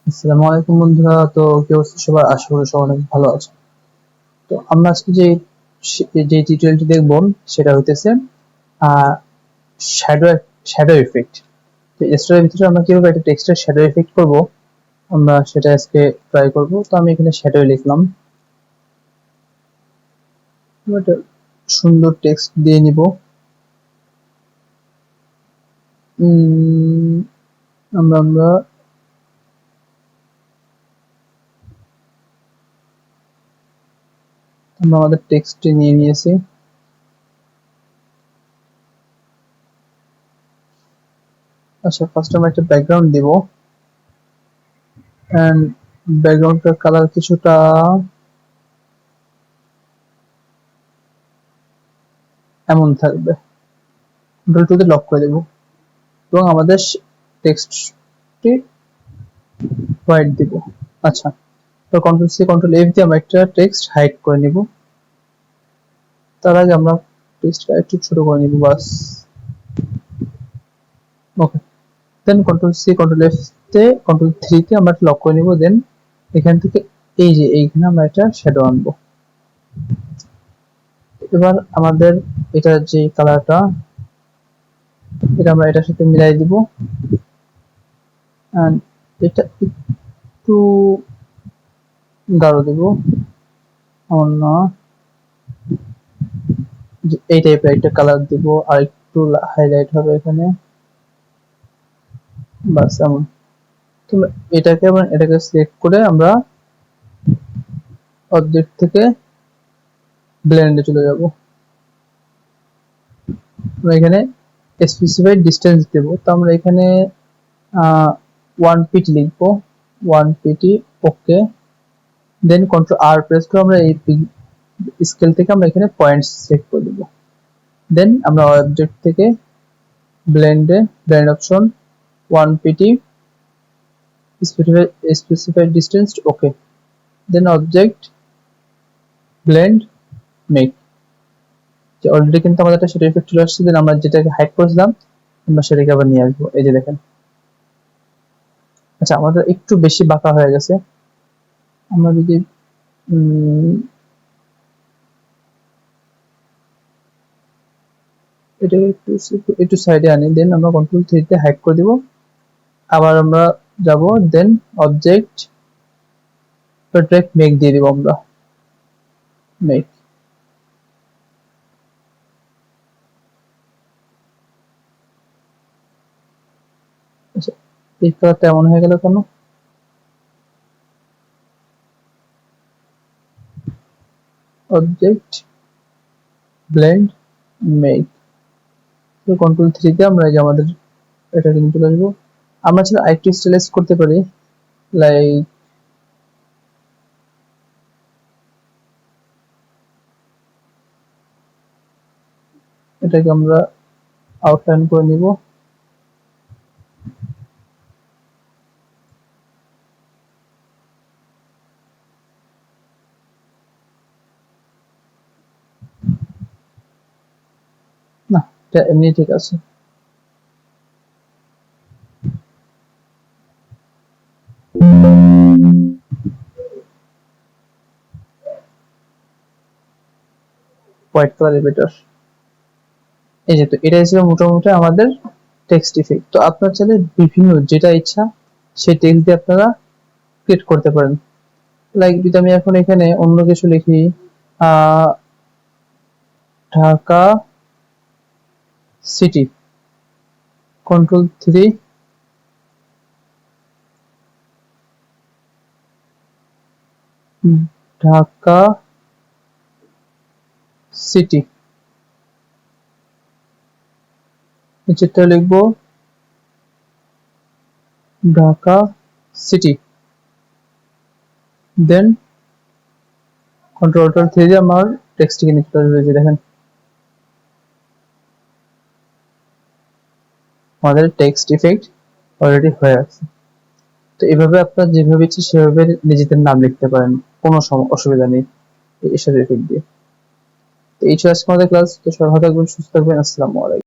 আসসালামু আলাইকুম বন্ধুরা। তো কি অবস্থা সবার? আশা করি সবাই অনেক ভালো আছে। তো আমরা আজকে যে টিউটোরিয়ালটি দেখব সেটা হইতেছে আহ শ্যাডো শ্যাডো ইফেক্ট। তো এর ভিতরে আমরা কিভাবে একটা টেক্সটের শ্যাডো ইফেক্ট করব আমরা সেটা আজকে ট্রাই করব। তো আমি এখানে শ্যাডো লিখলাম, একটা সুন্দর টেক্সট দিয়ে নিব। উম, আমরা আমরা আমরা আমাদের টেক্সটটি নিয়ে নিয়েছি। আচ্ছা, ফার্স্ট আমরা একটা ব্যাকগ্রাউন্ড দিব, এন্ড ব্যাকগ্রাউন্ডটার কালার কিছুটা এমন থাকবে। কন্ট্রোল টু তে লক করে দেব এবং আমাদের টেক্সটটি হোয়াইট দিব। আচ্ছা, তো কন্ট্রোল সি কন্ট্রোল এফ দিয়ে আমরা একটা টেক্সট হাইড করে নিব। তার আগে আমরা টেক্সটটা একটু ছোট করে নিব, বাস। ওকে, দেন কন্ট্রোল সি কন্ট্রোল এফ তে কন্ট্রোল থ্রি তে আমরা লক করে নিব। দেন এখান থেকে এই যে এইখানে আমরা একটা শ্যাডো আনবো। এবার আমাদের এটা যে কালারটা, এটা আমরা এটার সাথে মিলাই দিব। এন্ড এটা একটু গাঢ় দেব, অন্য এই টাইপের একটা কালার দিব, আর একটু হাইলাইট হবে এখানে, বাস এমন। তো এটাকে এবং এটাকে সিলেক্ট করে আমরা অবজেক্ট থেকে ব্লেন্ডে চলে যাব। আমরা এখানে স্পেসিফাইড ডিসটেন্স দেব। তো আমরা এখানে 1 পিটি লিখবো, 1 পিটি। ওকে, দেন কন্ট্রোল আর প্রেস করে আমরা এই স্কেল থেকে আমরা এখানে পয়েন্টস সিলেক্ট করে দেব। দেন আমরা অবজেক্ট থেকে ব্লেন্ডে blend option 1 PT specified distance. Okay, then object blend make. যে অলরেডি কিন্তু আমাদের একটা সেটা ইফেক্ট চলে আসছে। দেন আমরা যেটাকে হাইড করেছিলাম আমরা সেটাকে আবার নিয়ে আসবো। এই যে দেখেন, আচ্ছা আমাদের একটু বেশি বাঁকা হয়ে গেছে। আমরা যদি এটাকে একটু একটু সাইডে আনি, দেন আমরা কন্ট্রোল থ্রি তে হাইড করে দিব। আবার আমরা যাব, দেন অবজেক্ট মেক দিয়ে দিব আমরা, মেক। আচ্ছা, এই কালারটা এমন হয়ে গেল কেন? অবজেক্ট ব্লেন্ড মেক, তো কন্ট্রোল থ্রি তে আমরা এই যে আমাদের এটা কিন্তু চলে আসবো। আমরা চাইলে আরেকটু স্টাইলাইজ করতে পারি, লাইক এটাকে আমরা আউটলাইন করে নিব। না, এটা এমনি ঠিক আছে। White colour better. এই যে, তো এটা ছিল মোটামুটি আমাদের টেক্সট ইফেক্ট। তো আপনার চাইলে বিভিন্ন যেটা ইচ্ছা সেই টেক্সট দিয়ে আপনারা ক্রিয়েট করতে পারেন। লাইক যদি আমি এখন এখানে অন্য কিছু লিখি, ah Dhaka city, control three, Dhaka city, নিচেরটা লিখবো Dhaka city. Then control three দিয়ে আমার টেক্সটটিকে নিচে চলে আসবে। দেখেন আমাদের টেক্সট ইফেক্ট অলরেডি হয়ে আছে। তো এভাবে আপনার যেভাবে ইচ্ছে সেভাবে নিজেদের নাম লিখতে পারেন, কোনো অসুবিধা নেই এই ইফেক্ট দিয়ে। তো এই ছিল আজকে আমাদের ক্লাস। তো সবাই ভালো থাকবেন, সুস্থ থাকবেন। আসসালামু আলাইকুম।